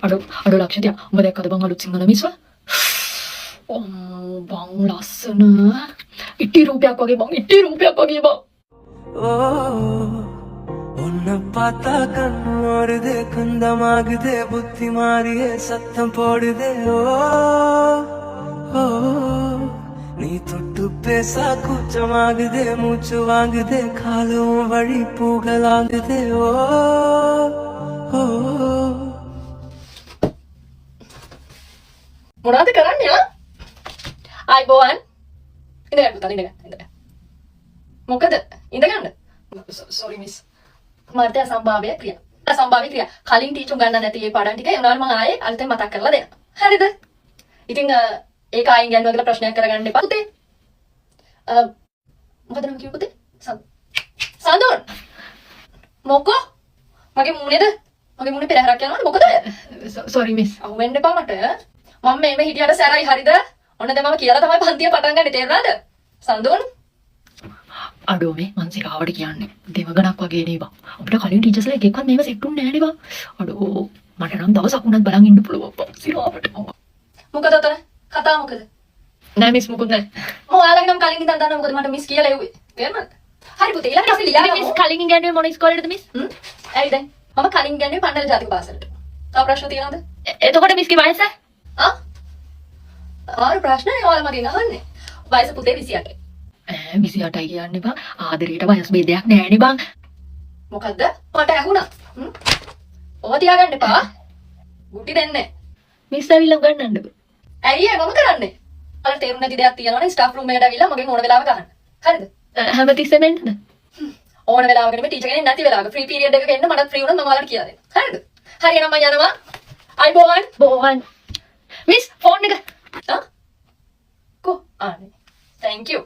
අඩෝ ලක්ෂිතයා උඹ දැක්කද බං අලුත් සිංහල මිස්ව? බං ලස්සන. ඉටි රූපයක් වගේ බං ඉටි රූපයක් වගේ බං. உன்னை பார்த்தா கண்ணு ஓடுதே குந்தமாகுதே புத்தி மாறியே சத்தம் போடுதே ஓ நீ தொட்டு பேசா கூச்சமாகுதே மூச்சு வாங்குதே காலும் வழி பூகலாங்குதே ஓ මොනවද කරන්නේ ආ? ආයිබෝවන්. ඉඳගන්න පුතා ඉඳගන්න. මොකද? ඉඳගන්න. sorry miss. මට අසම්භාව්‍ය ක්‍රියා. අසම්භාව්‍ය ක්‍රියා. කලින් ටීචර් ගන්න නැති ඒ පාඩම් ටික ඒනවල මම ආයේ අලුතෙන් මතක් කරලා දෙනවා. හරිද? ඉතින් ඒක ආයින් ගන්නවා කියලා ප්‍රශ්නයක් කරගන්න එපා පුතේ. මොකද නම් කිව්ව පුතේ? සඳුන්. මොකෝ? මගේ මූණේ පෙරහැරක් යනවද මොකද? sorry miss. අහුවෙන්න එපා මට. මම මේ හිටියට සැරයි හරිද? ඔන්න දැන් මම කියලා තමයි පන්තිය පටන් ගන්න තේරුණාද? සඳුන්. අඩෝ මේ මං සිරාවට කියන්නේ දෙවගණක් වගේ නේ බං. අපිට කලින් ටීචර්ස්ලා එක එකක් මේව සෙට් උන්නේ නැහැ නේ බං. අඩෝ මට නම් දවසක් උනත් බලන් ඉන්න පුළුවන් බං සිරාවට. මොකද අතන? කතාව මොකද? නෑ මිස් මොකුත් නෑ. මම ඔයාලගේ නම් කලින් ඉඳන් දන්නවා මොකද මට මිස් කියලා එව්වේ. තේරුණාද? හරි පුතේ ඊළඟට අපි ලියන්න මිස් කලින් ඉගෙනුවේ මොන ඉස්කෝලේටද මිස්? ඇයි දැන්? මම කලින් ඉගෙනුවේ පන්නල ජාතික පාසලට. තව ප්‍රශ්න තියෙනවද? එතකොට මිස්ගේ වයස? ආறு ප්‍රශ්න ඔයාලා මගෙන් අහන්නේ. වයස පුතේ 28යි. 28යි කියන්නේ බං ආදරේට වයස් ભેදයක් නෑනේ බං. මොකද්ද? මට ඇහුණා. ඔය තියාගන්න එපා. ගුටි දෙන්නේ. මිස් ඇවිල්ලා ගන්නන්නකො. ඇයි ඒ මම කරන්නේ? ඔයාලට තේරුම් නැති දෙයක් තියෙනවනේ ස්ටාෆ් රූම් එකට ඇවිල්ලා මගෙන් ඕන වෙලාවක අහන්න. හරිද? හැමතිස්සෙම එන්නද? ඕන වෙලාවකට මේ ටීචර් කෙනෙක් නැති වෙලාවක ෆ්‍රී පීරියඩ් එකක එන්න මටත් ෆ්‍රී වුණොත් මම ඔයාලට කියලා දෙන්නම්. හරිද? හරි එහෙනම් මම යනවා. බෝවන්. මිස් ෆෝන් එක. කො? ආනේ. Thank you.